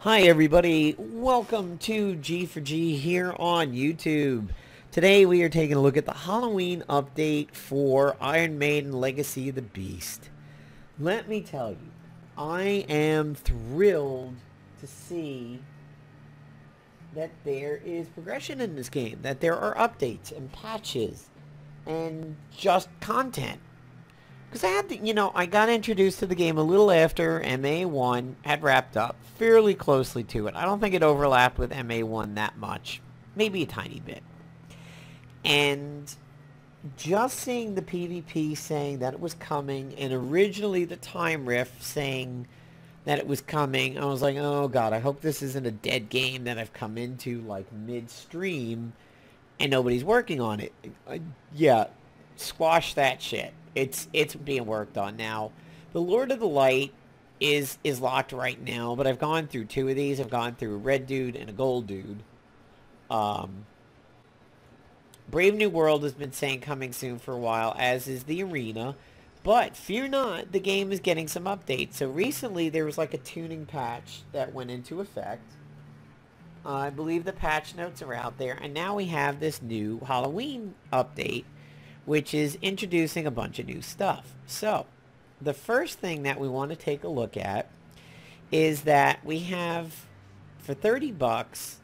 Hi everybody, welcome to G4G here on YouTube. Today we are taking a look at the Halloween update for Iron Maiden Legacy of the Beast. Let me tell you, I am thrilled to see that there is progression in this game, that there are updates and patches and just content. Because I had to, I got introduced to the game a little after MA1 had wrapped up, fairly closely to it. I don't think it overlapped with MA1 that much. Maybe a tiny bit. And just seeing the PvP saying that it was coming, and originally the Time Rift saying that it was coming, I was like, oh god, I hope this isn't a dead game that I've come into, like, midstream, and nobody's working on it. Yeah, squash that shit. It's being worked on now. The Lord of the Light is locked right now, but I've gone through two of these. I've gone through a red dude and a gold dude. Brave New World has been saying coming soon for a while, as is the arena. But fear not, the game is getting some updates. So recently there was like a tuning patch that went into effect. I believe the patch notes are out there, and now we have this new Halloween update, which is introducing a bunch of new stuff. So, the first thing that we want to take a look at is that we have, for 30 bucks,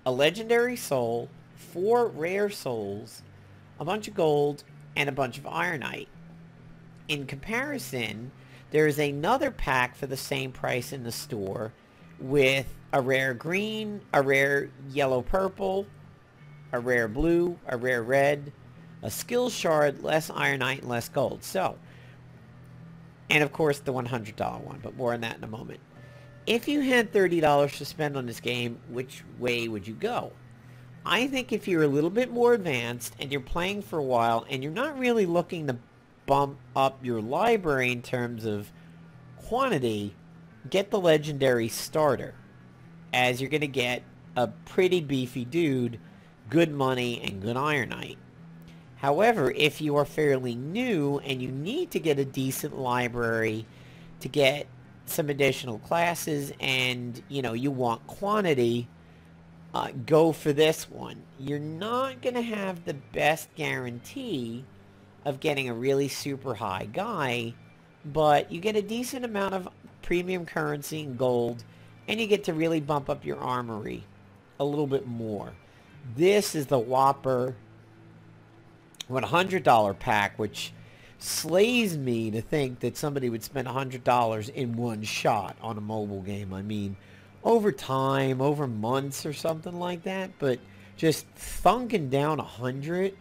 a legendary soul, 4 rare souls, a bunch of gold, and a bunch of ironite. In comparison, there is another pack for the same price in the store with a rare green, a rare yellow-purple, a rare blue, a rare red, a skill shard, less ironite, and less gold. So, and of course the $100 one, but more on that in a moment. If you had $30 to spend on this game, which way would you go? I think if you're a little bit more advanced and you're playing for a while and you're not really looking to bump up your library in terms of quantity, get the legendary starter, as you're going to get a pretty beefy dude, good money, and good ironite. However, if you are fairly new and you need to get a decent library to get some additional classes and, you want quantity, go for this one. You're not going to have the best guarantee of getting a really super high guy, but you get a decent amount of premium currency and gold, and you get to really bump up your armory a little bit more. This is the Whopper $100 pack, which slays me to think that somebody would spend $100 in one shot on a mobile game. I mean, over time, over months or something like that, but just thunking down 100.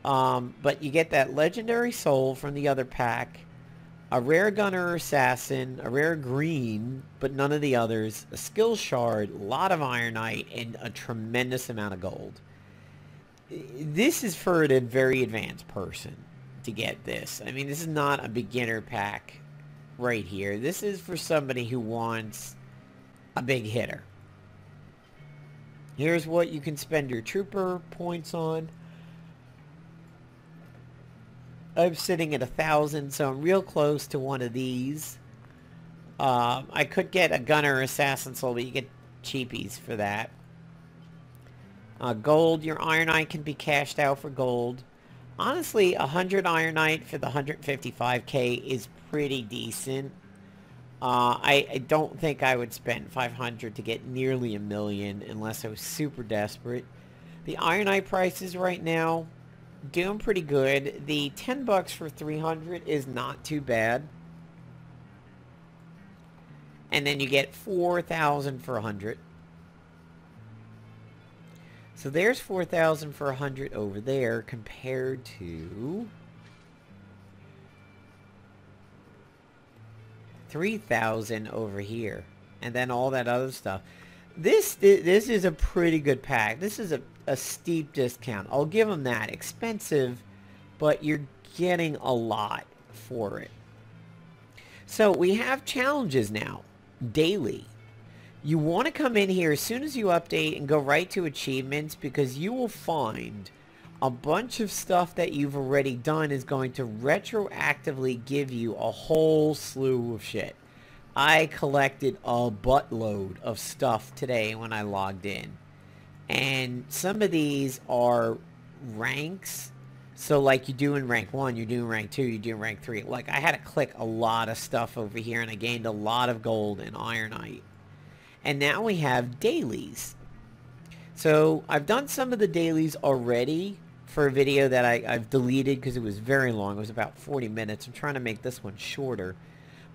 But you get that legendary soul from the other pack, a rare gunner or assassin, a rare green, but none of the others, a skill shard, a lot of ironite, and a tremendous amount of gold. This is for a very advanced person to get this. I mean, this is not a beginner pack right here. This is for somebody who wants a big hitter. Here's what you can spend your trooper points on. I'm sitting at 1,000, so I'm real close to one of these. I could get a gunner or assassin soul, but you get cheapies for that. Gold, your ironite can be cashed out for gold. Honestly, 100 ironite for the 155k is pretty decent. I don't think I would spend 500 to get nearly a million unless I was super desperate. The ironite prices right now, doing pretty good. The 10 bucks for 300 is not too bad. And then you get 4,000 for 100. So there's 4,000 for 100 over there compared to 3,000 over here. And then all that other stuff. This is a pretty good pack. This is a steep discount. I'll give them that. Expensive, but you're getting a lot for it. So we have challenges now, daily. You want to come in here as soon as you update and go right to achievements, because you will find a bunch of stuff that you've already done is going to retroactively give you a whole slew of shit. I collected a buttload of stuff today when I logged in. And some of these are ranks. So like you do in rank 1, you do in rank 2, you do in rank 3. Like I had to click a lot of stuff over here and I gained a lot of gold and ironite. And now we have dailies. So I've done some of the dailies already for a video that I've deleted because it was very long. It was about 40 minutes. I'm trying to make this one shorter.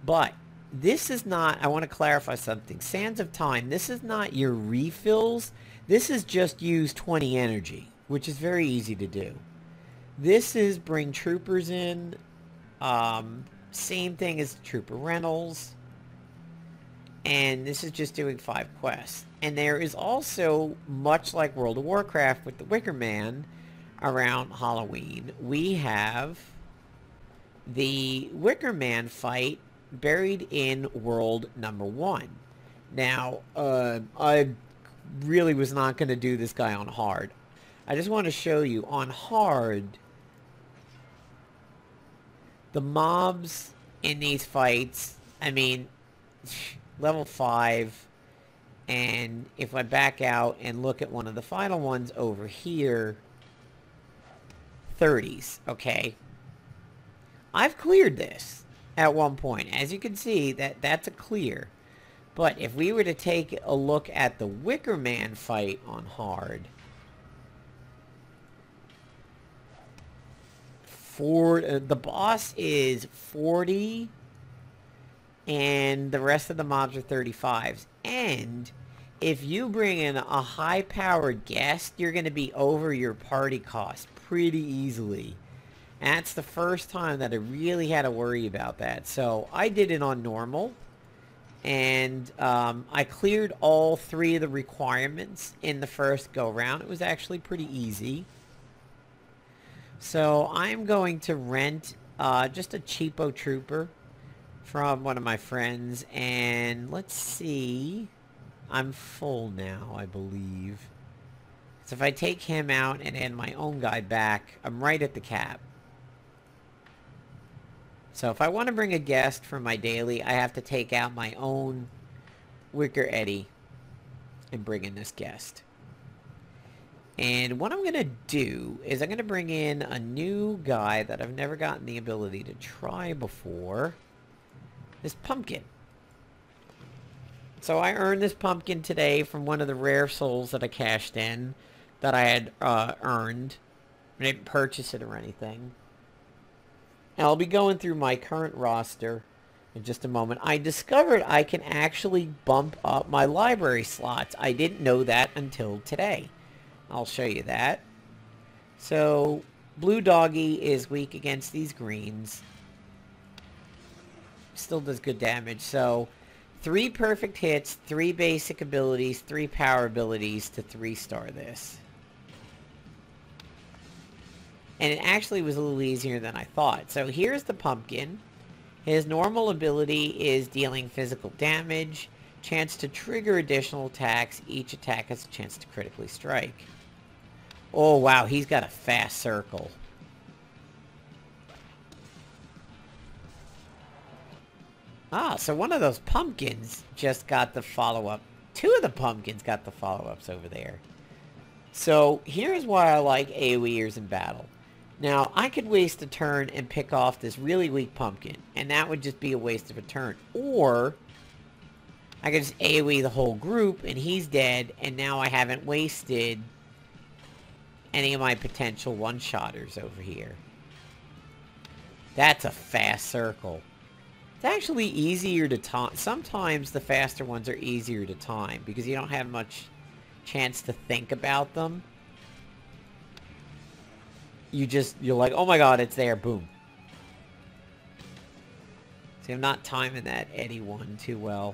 But this is not, I want to clarify something. Sands of Time, this is not your refills. This is just use 20 energy, which is very easy to do. This is bring troopers in. Same thing as trooper rentals. And this is just doing 5 quests. And there is also, much like World of Warcraft with the Wicker Man, around Halloween, we have the Wicker Man fight buried in world number 1. Now, I really was not going to do this guy on hard. I just want to show you, on hard, the mobs in these fights, I mean, level 5, and if I back out and look at one of the final ones over here, 30s, okay? I've cleared this at one point. As you can see, that's a clear. But if we were to take a look at the Wicker Man fight on hard, the boss is 40, and the rest of the mobs are 35s. And if you bring in a high-powered guest, you're going to be over your party cost pretty easily. And that's the first time that I really had to worry about that. So I did it on normal. And I cleared all 3 of the requirements in the first go-round. It was actually pretty easy. So I'm going to rent just a cheapo trooper from one of my friends. And let's see. I'm full now, I believe. So if I take him out and add my own guy back, I'm right at the cap. So if I want to bring a guest for my daily, I have to take out my own Wicker Eddie and bring in this guest. And what I'm going to do is I'm going to bring in a new guy that I've never gotten the ability to try before. This pumpkin. So I earned this pumpkin today from one of the rare souls that I cashed in that I had earned. I didn't purchase it or anything. And I'll be going through my current roster in just a moment. I discovered I can actually bump up my library slots. I didn't know that until today. I'll show you that. So, Blue Doggy is weak against these greens. Still does good damage. So, 3 perfect hits, 3 basic abilities, 3 power abilities to 3-star this. And it actually was a little easier than I thought. So here's the pumpkin. His normal ability is dealing physical damage. Chance to trigger additional attacks. Each attack has a chance to critically strike. Oh wow, he's got a fast circle. Ah, so one of those pumpkins just got the follow-up. 2 of the pumpkins got the follow-ups over there. So here's why I like AoEers in battle. Now, I could waste a turn and pick off this really weak pumpkin, and that would just be a waste of a turn. Or, I could just AoE the whole group, and he's dead, and now I haven't wasted any of my potential one-shotters over here. That's a fast circle. It's actually easier to time. Sometimes the faster ones are easier to time, because you don't have much chance to think about them. You're like, oh my god, it's there, boom. See, I'm not timing that Eddie one too well.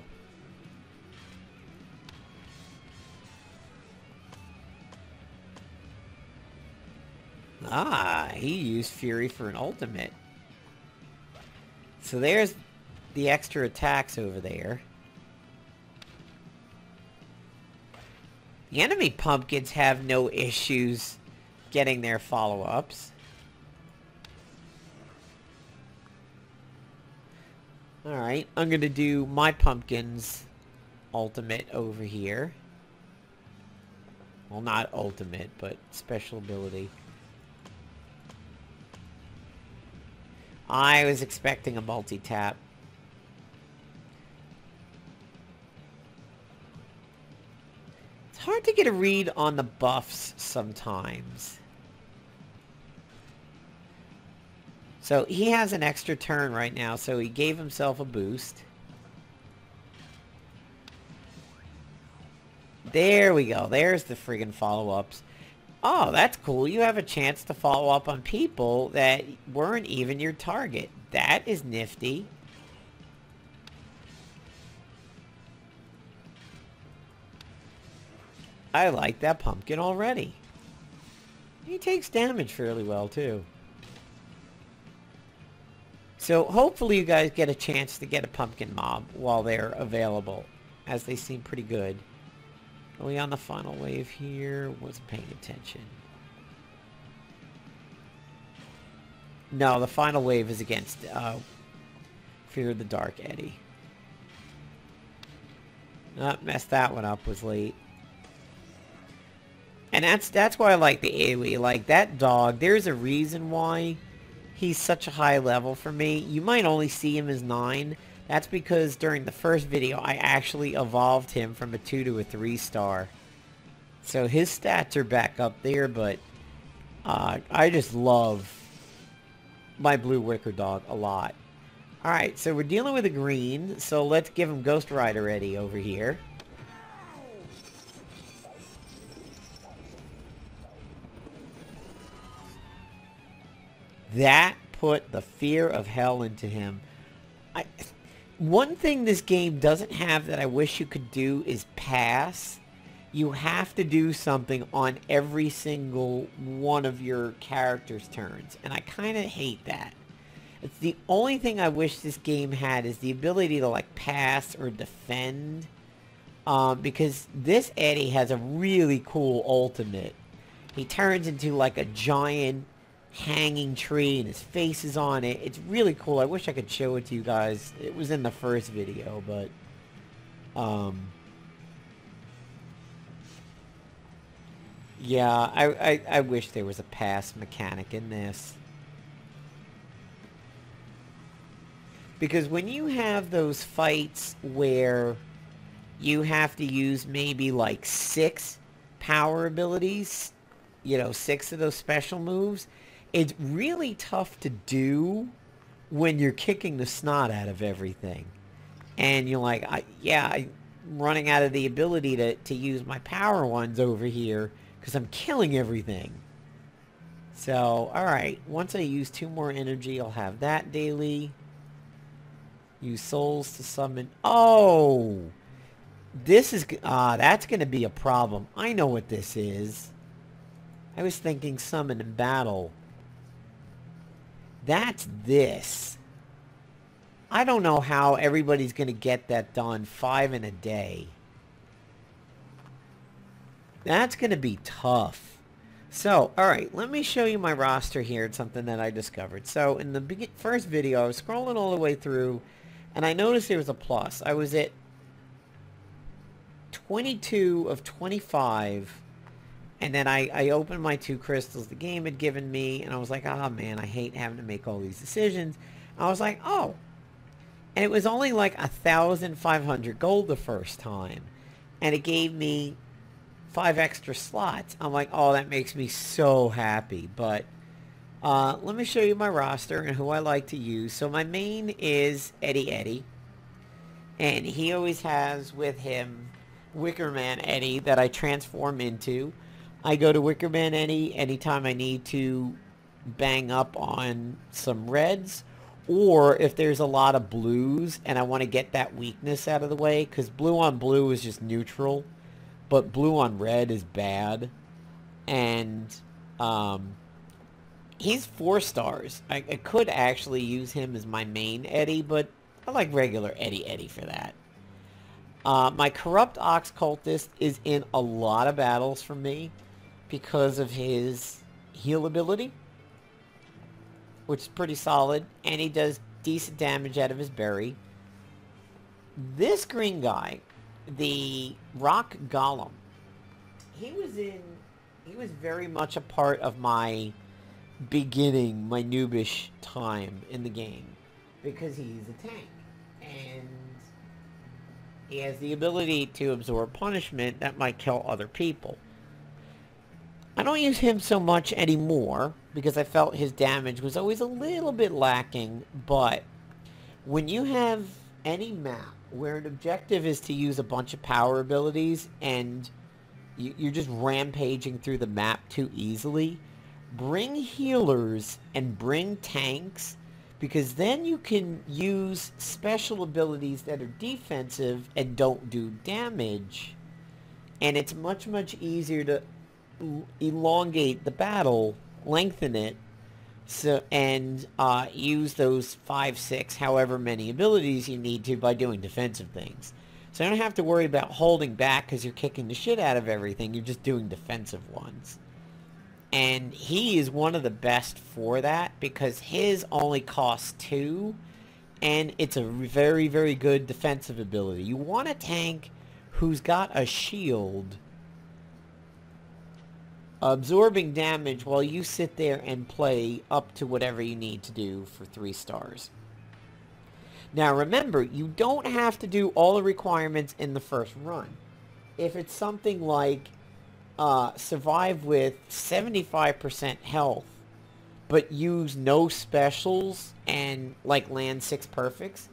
Ah, he used Fury for an ultimate. So there's the extra attacks over there. The enemy pumpkins have no issues getting their follow-ups. Alright, I'm going to do my pumpkin's ultimate over here. Well, not ultimate, but special ability. I was expecting a multi-tap. It's hard to get a read on the buffs sometimes. So he has an extra turn right now, so he gave himself a boost. There we go. There's the friggin' follow-ups. Oh, that's cool. You have a chance to follow up on people that weren't even your target. That is nifty. I like that pumpkin already. He takes damage fairly well, too. So hopefully you guys get a chance to get a pumpkin mob while they're available, as they seem pretty good. Are we on the final wave here? Wasn't paying attention. No, the final wave is against Fear of the Dark Eddy. Messed that one up, was late. And that's why I like the AoE. Like, that dog, there's a reason why he's such a high level for me. You might only see him as 9. That's because during the first video, I actually evolved him from a 2 to a 3 star. So his stats are back up there, but I just love my blue wicker dog a lot. Alright, so we're dealing with a green, so let's give him Ghost Rider Eddie over here. That put the fear of hell into him. One thing this game doesn't have that I wish you could do is pass. You have to do something on every single one of your character's turns. And I kind of hate that. It's the only thing I wish this game had is the ability to like pass or defend. Because this Eddie has a really cool ultimate. He turns into like a giant hanging tree and his face is on it. It's really cool. I wish I could show it to you guys. It was in the first video, but yeah, I wish there was a pass mechanic in this. Because when you have those fights where you have to use maybe like 6 power abilities, you know, 6 of those special moves, it's really tough to do when you're kicking the snot out of everything. And you're like, I'm running out of the ability to use my power ones over here because I'm killing everything. So, alright. Once I use 2 more energy, I'll have that daily. Use souls to summon. Oh! This is... that's going to be a problem. I know what this is. I was thinking summon in battle. That's this. I don't know how everybody's going to get that done 5 in a day. That's going to be tough. So, alright, let me show you my roster here. It's something that I discovered. So, in the first video, I was scrolling all the way through, and I noticed there was a plus. I was at 22 of 25. And then I opened my 2 crystals the game had given me, and I was like, oh man, I hate having to make all these decisions. I was like, oh. And it was only like 1,500 gold the first time. And it gave me 5 extra slots. I'm like, oh, that makes me so happy. But let me show you my roster and who I like to use. So my main is Eddie. And he always has with him Wickerman Eddie that I transform into. I go to Wickerman Eddie anytime I need to bang up on some reds, or if there's a lot of blues and I want to get that weakness out of the way, because blue on blue is just neutral, but blue on red is bad. And he's 4 stars. I could actually use him as my main Eddie, but I like regular Eddie for that. My Corrupt Ox Cultist is in a lot of battles for me because of his heal ability, which is pretty solid, and he does decent damage out of his berry. This green guy, the rock golem, he was very much a part of my beginning, my noobish time in the game, because he's a tank and he has the ability to absorb punishment that might kill other people. I don't use him so much anymore because I felt his damage was always a little bit lacking, but when you have any map where an objective is to use a bunch of power abilities and you're just rampaging through the map too easily, bring healers and bring tanks, because then you can use special abilities that are defensive and don't do damage, and it's much, much easier to elongate the battle, lengthen it, and use those 5, 6, however many abilities you need to by doing defensive things. So you don't have to worry about holding back because you're kicking the shit out of everything. You're just doing defensive ones. And he is one of the best for that because his only costs 2, and it's a very, very good defensive ability. You want a tank who's got a shield absorbing damage while you sit there and play up to whatever you need to do for 3 stars. Now remember, you don't have to do all the requirements in the first run. If it's something like survive with 75% health, but use no specials and like land 6 perfects,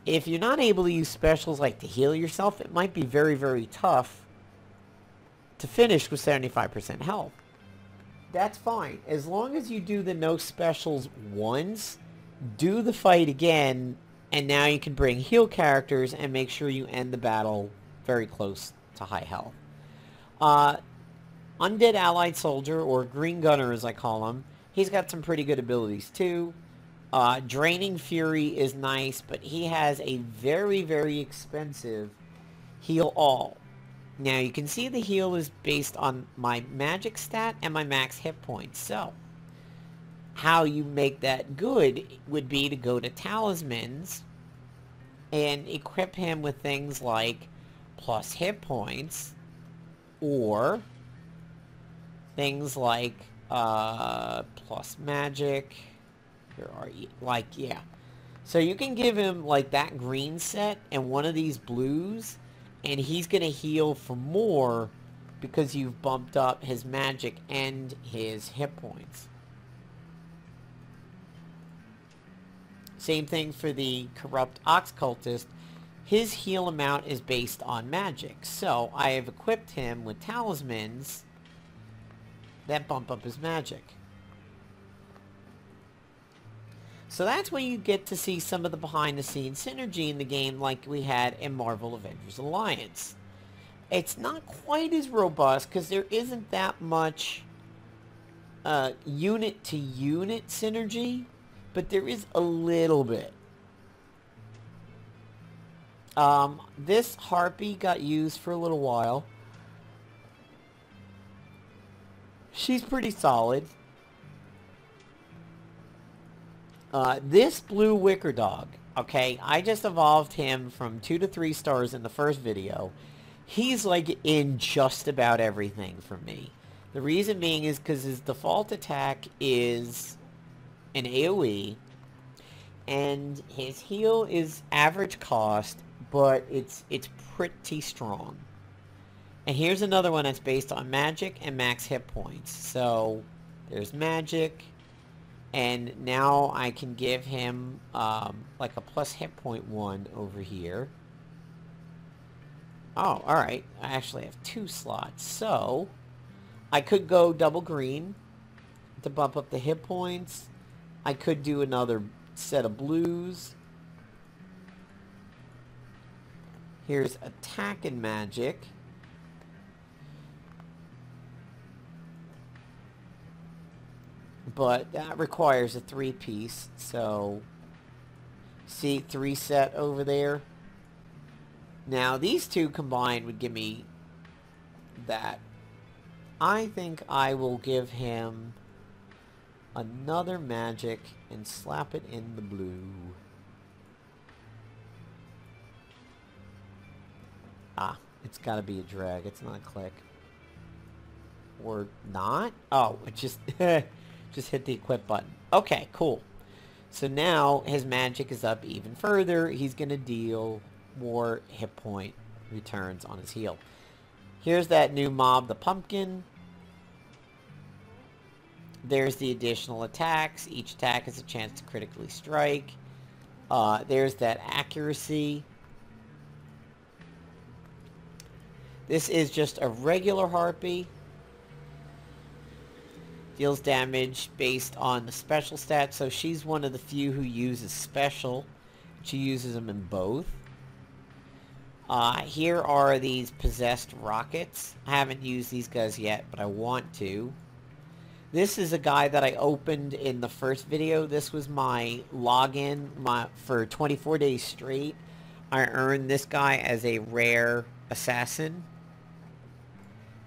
if you're not able to use specials like to heal yourself, it might be very, very tough to finish with 75% health. That's fine. As long as you do the no specials once, do the fight again, and now you can bring heal characters and make sure you end the battle very close to high health. Undead Allied Soldier, or Green Gunner as I call him, he's got some pretty good abilities too. Draining Fury is nice, but he has a very, very expensive Heal All. Now you can see the heal is based on my magic stat and my max hit points. So how you make that good would be to go to talismans and equip him with things like plus hit points, or things like plus magic. Where are you? Like, yeah. So you can give him like that green set and one of these blues, and he's going to heal for more because you've bumped up his magic and his hit points. Same thing for the Corrupt Ox Cultist. His heal amount is based on magic. So I have equipped him with talismans that bump up his magic. So that's when you get to see some of the behind-the-scenes synergy in the game like we had in Marvel Avengers Alliance. It's not quite as robust because there isn't that much unit-to-unit synergy, but there is a little bit. This Harpy got used for a little while. She's pretty solid. This blue wicker dog, okay, I just evolved him from 2 to 3 stars in the first video. He's like in just about everything for me. The reason being is because his default attack is an AoE, and his heal is average cost, but it's pretty strong. And here's another one that's based on magic and max hit points. So there's magic. And now I can give him like a plus hit point one over here. Oh, alright. I actually have 2 slots. So I could go double green to bump up the hit points. I could do another set of blues. Here's attack and magic. But that requires a 3-piece, so see 3 set over there. Now these 2 combined would give me that. I think I will give him another magic and slap it in the blue. It's got to be a drag. It's not a click. Or not? Oh, it just just hit the equip button. Okay, cool. So now his magic is up even further. He's going to deal more hit point returns on his heal. Here's that new mob, the pumpkin. There's the additional attacks. Each attack has a chance to critically strike. There's that accuracy. This is just a regular harpy. Deals damage based on the special stats. So she's one of the few who uses special. She uses them in both. Here are these possessed rockets. I haven't used these guys yet, but I want to. This is a guy that I opened in the first video. This was my login for 24 days straight. I earned this guy as a rare assassin.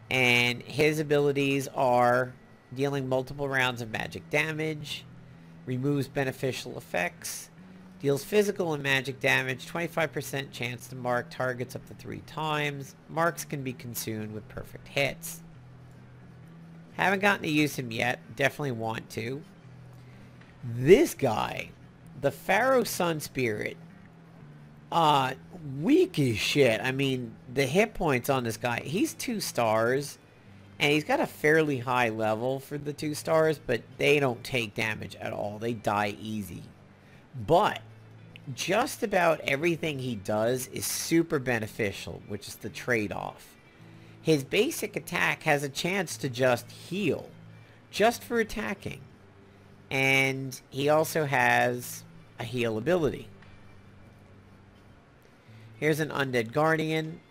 And his abilities are dealing multiple rounds of magic damage, removes beneficial effects, deals physical and magic damage, 25% chance to mark targets up to 3 times. Marks can be consumed with perfect hits. Haven't gotten to use him yet. Definitely want to. This guy, the Pharaoh Sun Spirit, weak as shit. I mean, the hit points on this guy, he's 2 stars, and he's got a fairly high level for the 2 stars, but they don't take damage at all. They die easy. But just about everything he does is super beneficial, which is the trade-off. His basic attack has a chance to just heal, just for attacking. And he also has a heal ability. Here's an Undead Guardian.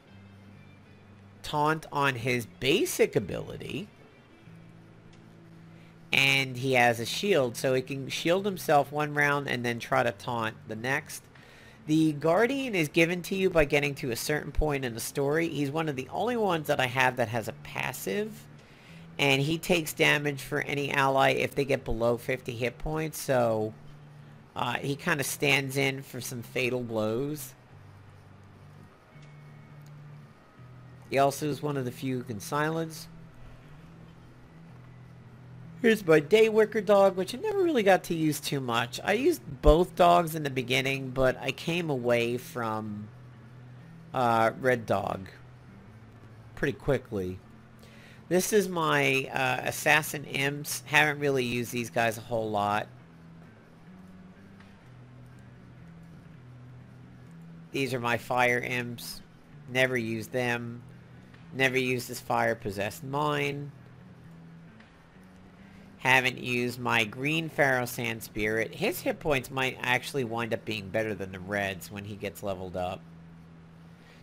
Taunt on his basic ability. And he has a shield, so he can shield himself 1 round and then try to taunt the next. The Guardian is given to you by getting to a certain point in the story. He's one of the only ones that I have that has a passive. And he takes damage for any ally if they get below 50 hit points. So he kind of stands in for some fatal blows. He also is one of the few who can silence. Here's my Daywicker dog, which I never really got to use too much. I used both dogs in the beginning, but I came away from Red Dog pretty quickly. This is my Assassin Imps. Haven't really used these guys a whole lot. These are my Fire Imps. Never used them. Never used this Fire Possessed Mine. Haven't used my green Pharaoh Sand Spirit. His hit points might actually wind up being better than the reds when he gets leveled up.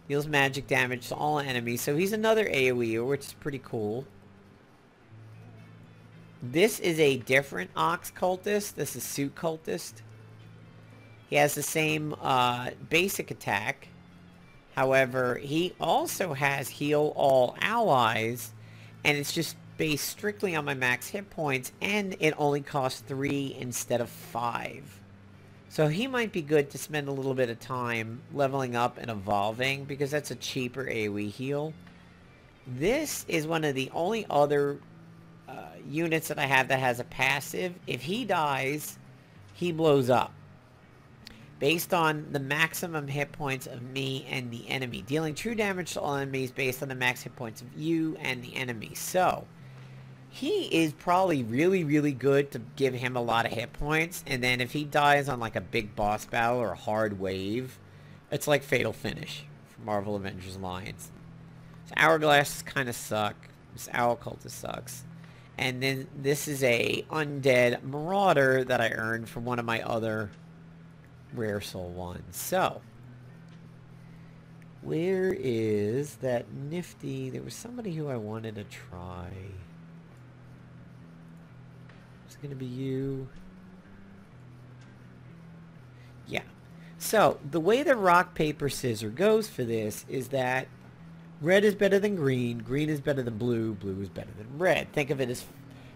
Deals magic damage to all enemies, so he's another AoEer, which is pretty cool. This is a different Ox Cultist. This is Suit Cultist. He has the same basic attack. However, he also has Heal All Allies, and it's just based strictly on my max hit points, and it only costs 3 instead of 5. So he might be good to spend a little bit of time leveling up and evolving, because that's a cheaper AoE heal. This is one of the only other units that I have that has a passive. If he dies, he blows up. Based on the maximum hit points of me and the enemy. Dealing true damage to all enemies based on the max hit points of you and the enemy. So he is probably really, really good to give him a lot of hit points. And then if he dies on like a big boss battle or a hard wave, it's like Fatal Finish for Marvel Avengers Alliance. So Hourglasses kind of suck. This Owl Cultist sucks. And then this is a Undead Marauder that I earned from one of my other Rare Soul ones. So where is that nifty... There was somebody who I wanted to try. It's gonna be you. Yeah. So the way the rock, paper, scissors goes for this is that red is better than green, green is better than blue, blue is better than red. Think of it as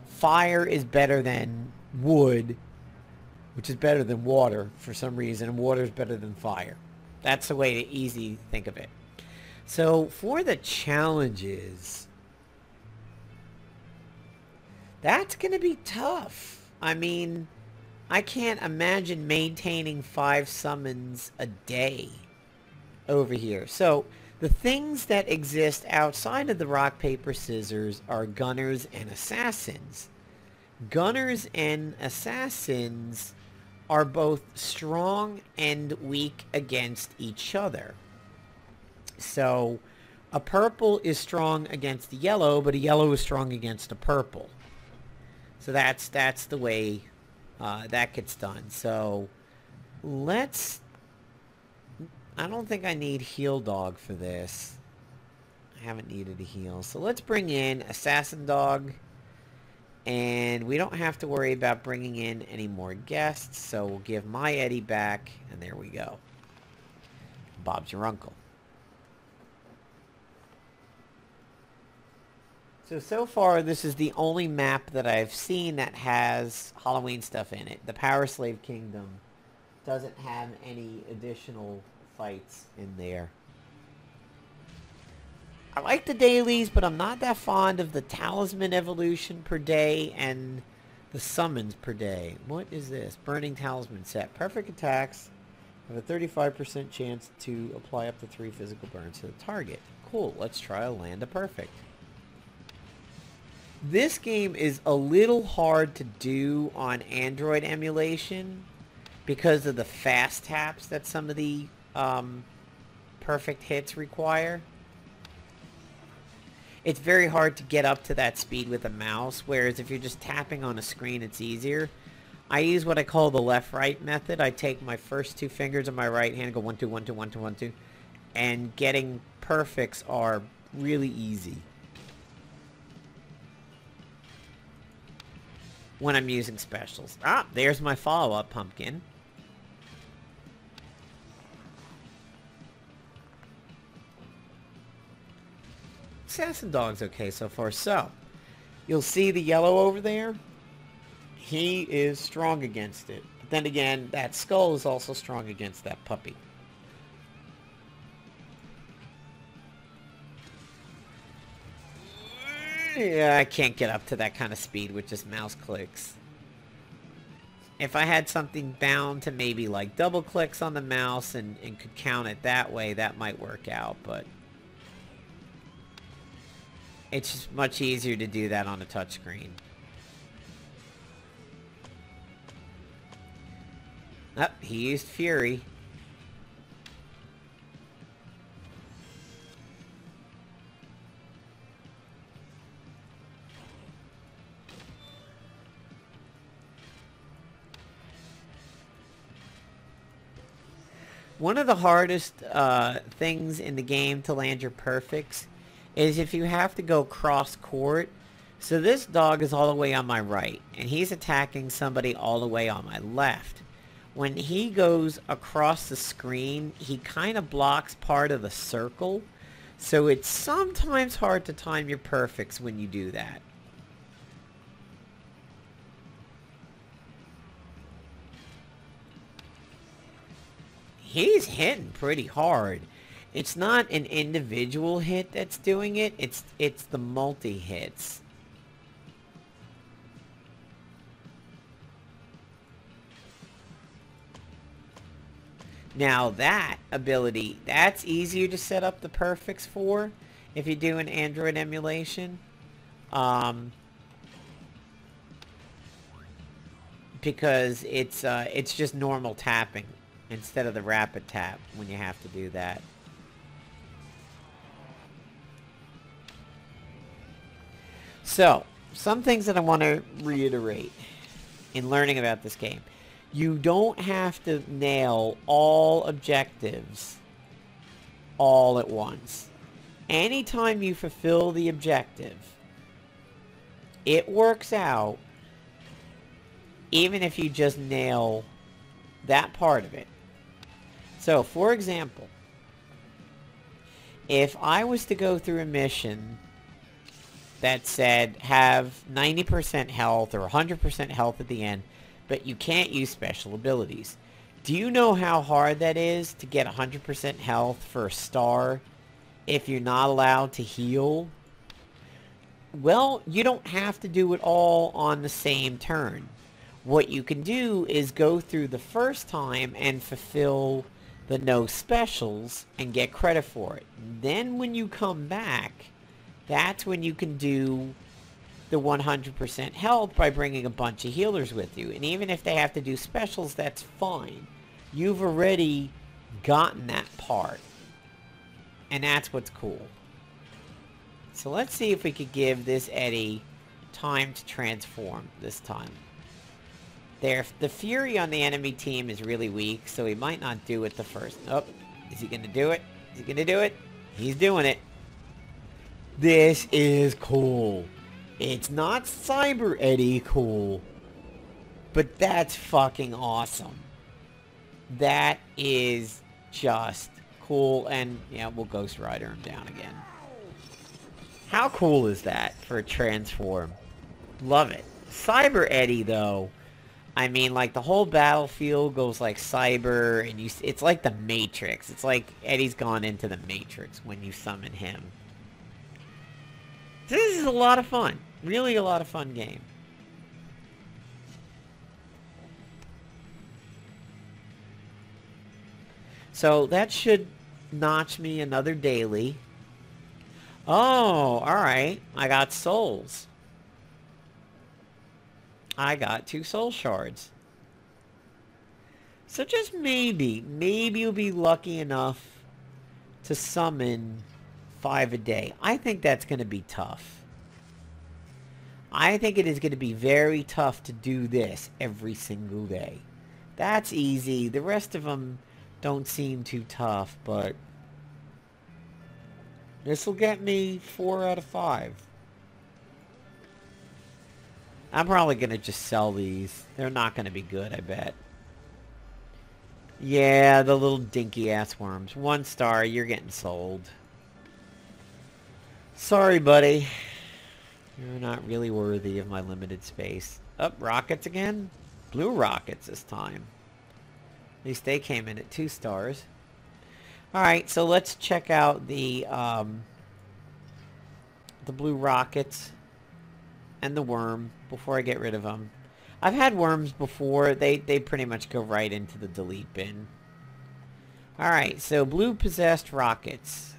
fire is better than wood, which is better than water for some reason, and water is better than fire. That's the way to easy think of it. So for the challenges, that's going to be tough. I mean, I can't imagine maintaining 5 summons a day over here. So the things that exist outside of the rock, paper, scissors are gunners and assassins. Gunners and assassins are both strong and weak against each other. So a purple is strong against a yellow, but a yellow is strong against a purple. So that's the way that gets done. So let's... I don't think I need Heal Dog for this. I haven't needed a heal. So let's bring in Assassin Dog. And we don't have to worry about bringing in any more guests. So we'll give my Eddie back. And there we go. Bob's your uncle. So far, this is the only map that I've seen that has Halloween stuff in it. The Power Slave Kingdom doesn't have any additional fights in there. I like the dailies, but I'm not that fond of the Talisman evolution per day and the summons per day. What is this? Burning Talisman set. Perfect attacks have a 35% chance to apply up to 3 physical burns to the target. Cool, let's try a Land of Perfect. This game is a little hard to do on Android emulation because of the fast taps that some of the perfect hits require. It's very hard to get up to that speed with a mouse, whereas if you're just tapping on a screen, it's easier. I use what I call the left-right method. I take my first 2 fingers of my right hand, go 1, 2, 1, 2, 1, 2, 1, 2, and getting perfects are really easy when I'm using specials. Ah, there's my follow-up pumpkin. Assassin Dog's okay so far. So, you'll see the yellow over there. He is strong against it. But then again, that skull is also strong against that puppy. Yeah, I can't get up to that kind of speed with just mouse clicks. If I had something bound to maybe like double clicks on the mouse and could count it that way, that might work out, but it's just much easier to do that on a touchscreen. Oh, he used Fury. One of the hardest things in the game to land your perfects is if you have to go cross court. So this dog is all the way on my right, and he's attacking somebody all the way on my left. When he goes across the screen, he kind of blocks part of the circle, so it's sometimes hard to time your perfects when you do that. He's hitting pretty hard. It's not an individual hit that's doing it, it's the multi-hits. Now that ability, that's easier to set up the perfects for if you do an Android emulation. Because it's just normal tapping instead of the rapid tap when you have to do that. So, some things that I want to reiterate in learning about this game. You don't have to nail all objectives all at once. Anytime you fulfill the objective, it works out even if you just nail that part of it. So, for example, if I was to go through a mission that said have 90% health or 100% health at the end, but you can't use special abilities. Do you know how hard that is to get 100% health for a star if you're not allowed to heal, well, you don't have to do it all on the same turn. What you can do is go through the first time and fulfill the no specials and get credit for it. Then when you come back, that's when you can do the 100% health by bringing a bunch of healers with you. And even if they have to do specials, that's fine. You've already gotten that part. And that's what's cool. So let's see if we could give this Eddie time to transform this time. The Fury on the enemy team is really weak, so he might not do it the first. Oh, is he going to do it? Is he going to do it? He's doing it. This is cool. It's not Cyber Eddie cool, but that's fucking awesome. That is just cool, and yeah, we'll Ghost Rider him down again. How cool is that for a transform? Love it. Cyber Eddie, though, I mean, like, the whole battlefield goes like cyber, and it's like the Matrix. It's like Eddie's gone into the Matrix when you summon him. This is a lot of fun. Really a lot of fun game. So that should notch me another daily. Oh, alright. I got souls. I got 2 soul shards. So just maybe you'll be lucky enough to summon 5 a day. I think that's going to be tough. I think it is going to be very tough to do this every single day. That's easy. The rest of them don't seem too tough, but this will get me 4 out of 5. I'm probably going to just sell these. They're not going to be good, I bet. Yeah, the little dinky ass worms. 1 star, you're getting sold. Sorry, buddy. You're not really worthy of my limited space. Up, rockets again? Blue rockets this time. At least they came in at 2 stars. Alright, so let's check out the blue rockets and the worm before I get rid of them. I've had worms before. They pretty much go right into the delete bin. Alright, so blue possessed rockets.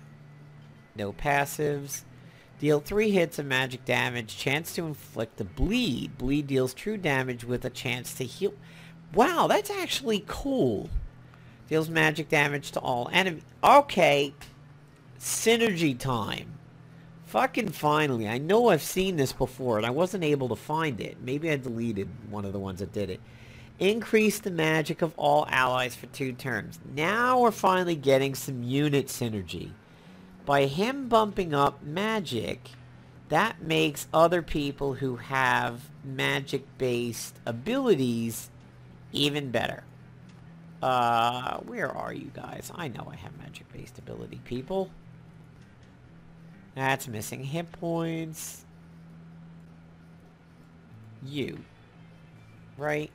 No passives. Deal 3 hits of magic damage. Chance to inflict a bleed. Bleed deals true damage with a chance to heal. Wow, that's actually cool. Deals magic damage to all enemies. Okay. Synergy time. Fucking finally. I know I've seen this before and I wasn't able to find it. Maybe I deleted one of the ones that did it. Increase the magic of all allies for 2 turns. Now we're finally getting some unit synergy. By him bumping up magic, that makes other people who have magic-based abilities even better. Where are you guys? I know I have magic-based ability, people. That's missing hit points. You. Right?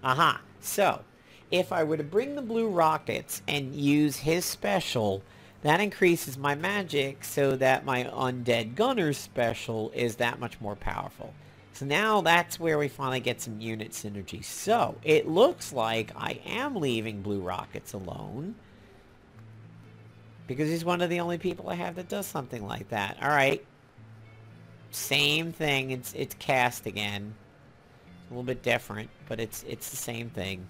Aha. So, if I were to bring the blue rockets and use his special, that increases my magic so that my undead gunner's special is that much more powerful. So now that's where we finally get some unit synergy. So, it looks like I am leaving blue rockets alone, because he's one of the only people I have that does something like that. Alright. Same thing. It's cast again. A little bit different, but it's the same thing.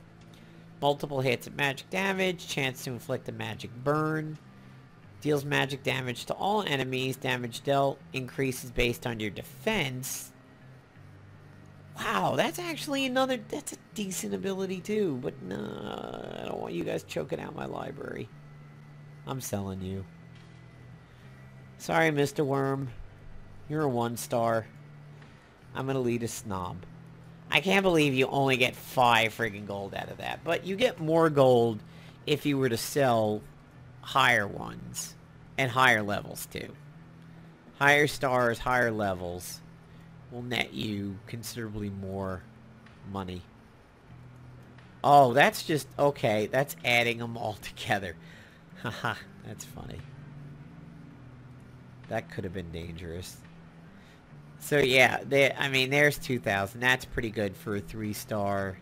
Multiple hits of magic damage. Chance to inflict a magic burn. Deals magic damage to all enemies. Damage dealt increases based on your defense. Wow, that's actually that's a decent ability too. But no, I don't want you guys choking out my library. I'm selling you. Sorry, Mr. Worm. You're a 1 star. I'm gonna lead a snob. I can't believe you only get 5 friggin' gold out of that. But you get more gold if you were to sell higher ones. And higher levels, too. Higher stars, higher levels will net you considerably more money. Oh, that's just... Okay, that's adding them all together. Haha, that's funny. That could have been dangerous. So yeah, I mean, there's 2,000. That's pretty good for a 3-star.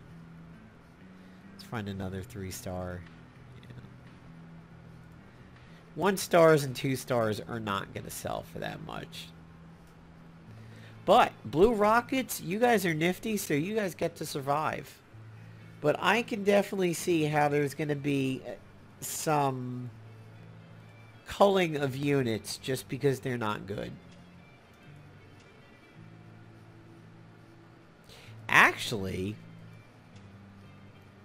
Let's find another 3-star. Yeah. 1 stars and 2 stars are not going to sell for that much. But Blue Rockets, you guys are nifty, so you guys get to survive. But I can definitely see how there's going to be some culling of units just because they're not good. Actually,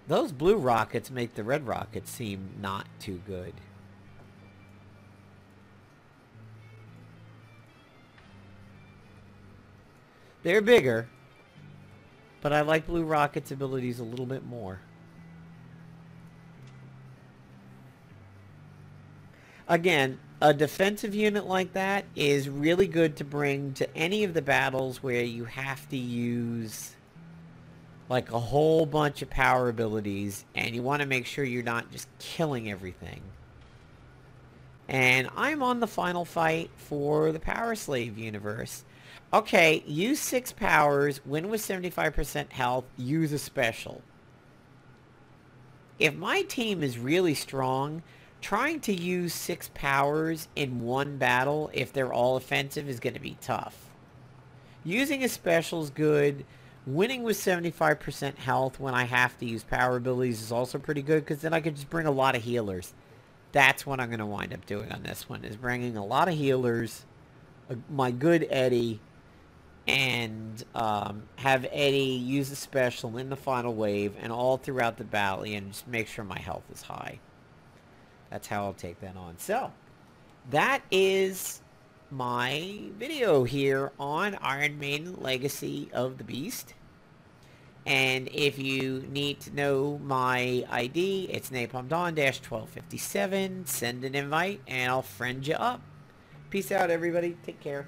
those blue rockets make the red rockets seem not too good. They're bigger, but I like blue rockets' abilities a little bit more. Again, a defensive unit like that is really good to bring to any of the battles where you have to use like a whole bunch of power abilities and you want to make sure you're not just killing everything. And I'm on the final fight for the Power Slave universe. Okay, use 6 powers, win with 75% health, use a special. If my team is really strong, trying to use 6 powers in one battle, if they're all offensive, is going to be tough. Using a special is good. Winning with 75% health when I have to use power abilities is also pretty good, because then I could just bring a lot of healers. That's what I'm going to wind up doing on this one, is bringing a lot of healers, my good Eddie, and have Eddie use a special in the final wave and all throughout the battle, and just make sure my health is high. That's how I'll take that on. So, that is my video here on Iron Maiden Legacy of the Beast. And if you need to know my ID, it's NapalmDawn-1257. Send an invite and I'll friend you up. Peace out, everybody. Take care.